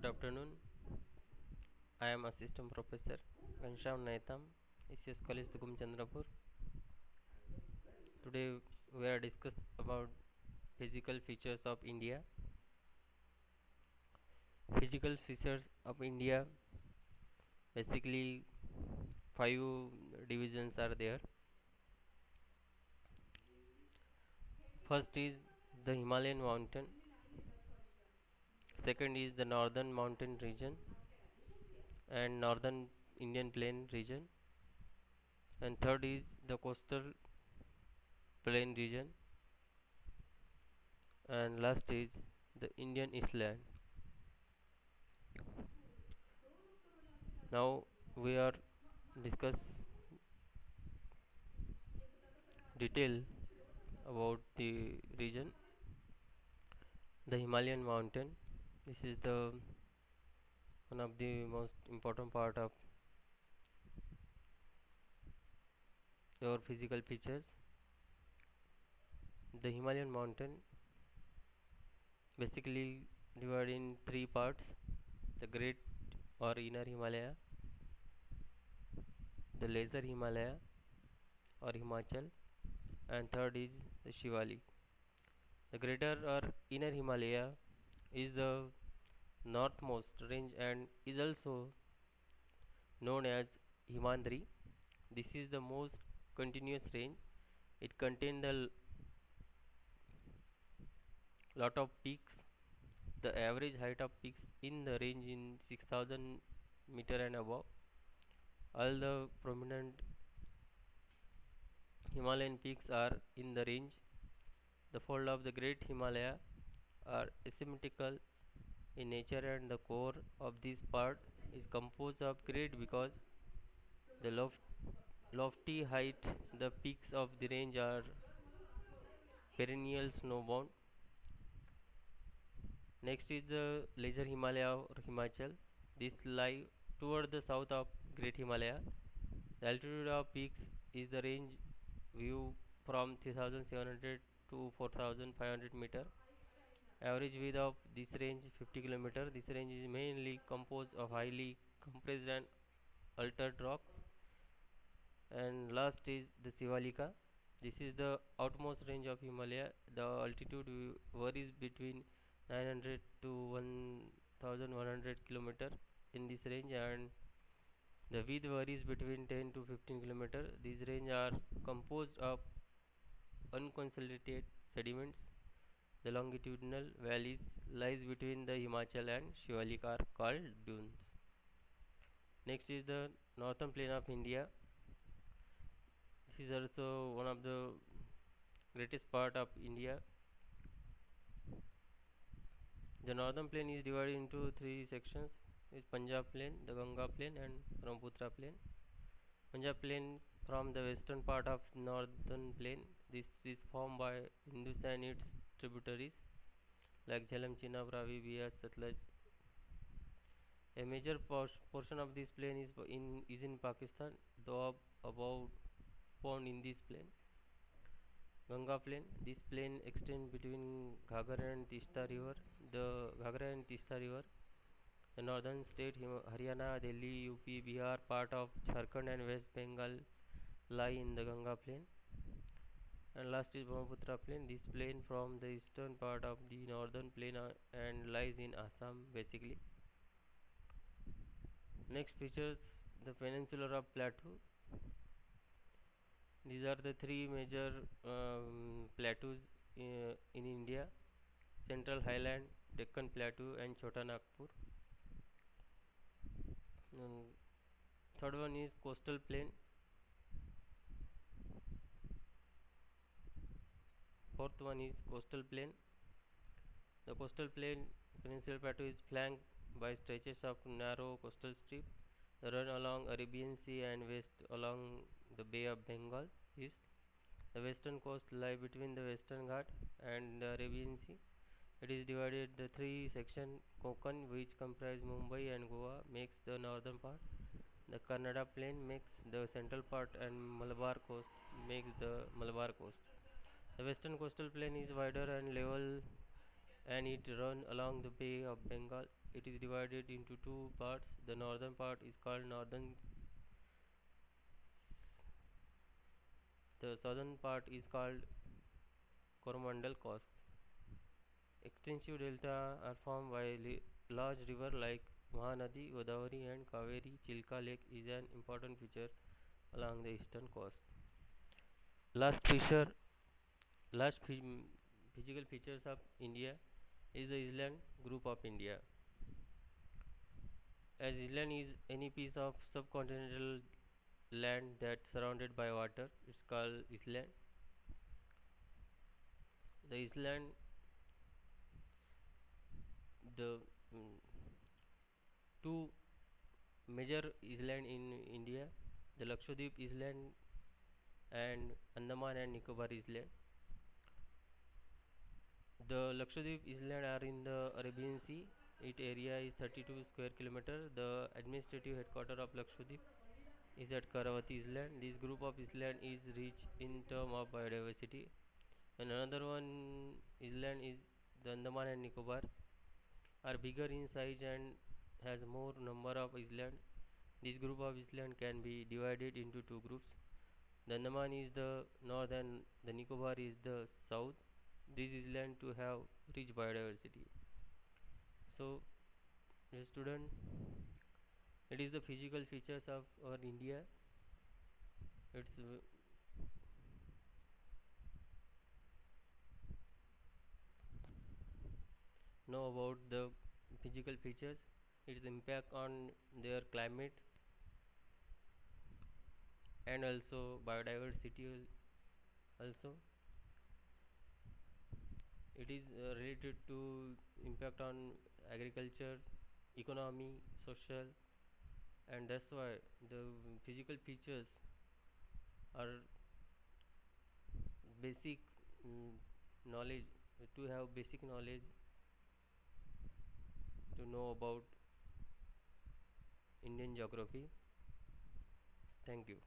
afternoon. I am Assistant Professor Ghanshyam Naitam, ECS College Tukum Chandrapur. Today we are discuss about physical features of India. Physical features of India, basically five divisions are there. First is the Himalayan mountain. Second is the northern mountain region and northern Indian plain region. And third is the coastal plain region. And last is the Indian Island. Now we are discuss detail about the region. The Himalayan mountain. This is the one of the most important part of your physical features. The Himalayan mountain basically divided in three parts: the Great or Inner Himalaya, the Lesser Himalaya or Himachal, and third is the Shivalik. The Greater or Inner Himalaya is the northmost range and is also known as Himandri. This is the most continuous range. It contains a lot of peaks. The average height of peaks in the range in 6000 meter and above. All the prominent Himalayan peaks are in the range. The fold of the Great Himalaya are asymmetrical in nature and the core of this part is composed of grade because the lofty height the peaks of the range are perennial snowbound. Next is the Lesser Himalaya or Himachal. This lie toward the south of Great Himalaya. The altitude of peaks is the range view from 3700 to 4500 meter. Average width of this range 50 km. This range is mainly composed of highly compressed and altered rocks. And last is the Sivalika. This is the outmost range of Himalaya. The altitude varies between 900 to 1100 km in this range, and the width varies between 10 to 15 km. These range are composed of unconsolidated sediments. The longitudinal valleys lies between the Himachal and Shivalik are called dunes. Next is the northern plain of India. This is also one of the greatest part of India. The northern plain is divided into three sections: is Punjab plain, the Ganga plain, and Brahmaputra plain. Punjab plain from the western part of northern plain. This is formed by Indus and its tributaries like Jhelum, Chenab, Ravi, Bias, Satluj. A major portion of this plain is in Pakistan, though about found in this plain. Ganga plain. This plain extends between Ghagra and Tista river. The Ghagra and Tista river, the northern state Haryana, Delhi, UP, Bihar, part of Jharkhand and West Bengal lie in the Ganga plain. And last is Brahmaputra plain. This plain from the eastern part of the northern plain and lies in Assam basically. Next features the peninsula of Plateau. These are the three major plateaus in India: Central Highland, Deccan Plateau, and Chota Nagpur. Third one is coastal plain. Fourth one is coastal plain. The coastal plain peninsula plateau is flanked by stretches of narrow coastal strip that run along Arabian Sea and west along the Bay of Bengal. East, the western coast lie between the Western Ghat and the Arabian Sea. It is divided the three sections. Konkan, which comprise Mumbai and Goa, makes the northern part. The Kannada plain makes the central part, and Malabar coast makes the Malabar coast. The western coastal plain is wider and level and it run along the Bay of Bengal. It is divided into two parts. The northern part is called northern, the southern part is called Coromandel Coast. Extensive delta are formed by large rivers like Mahanadi, Godavari and Kaveri. Chilka Lake is an important feature along the eastern coast. Last feature, last physical features of India is the island group of India. As island is any piece of subcontinental land that surrounded by water, it's called island. The island, the two major island in India, the Lakshadweep island and Andaman and Nicobar island. The Lakshadweep island are in the Arabian Sea. Its area is 32 square kilometer. The administrative headquarters of Lakshadweep is at Karavati island. This group of island is rich in term of biodiversity. And another one island is the Andaman and Nicobar are bigger in size and has more number of island. This group of island can be divided into two groups. The Andaman is the north and the Nicobar is the south. This island to have rich biodiversity. So, a student, it is the physical features of our India. It's know about the physical features, its impact on their climate and also biodiversity also. It is related to impact on agriculture, economy, social, and that's why the physical features are basic knowledge, to have basic knowledge to know about Indian geography. Thank you.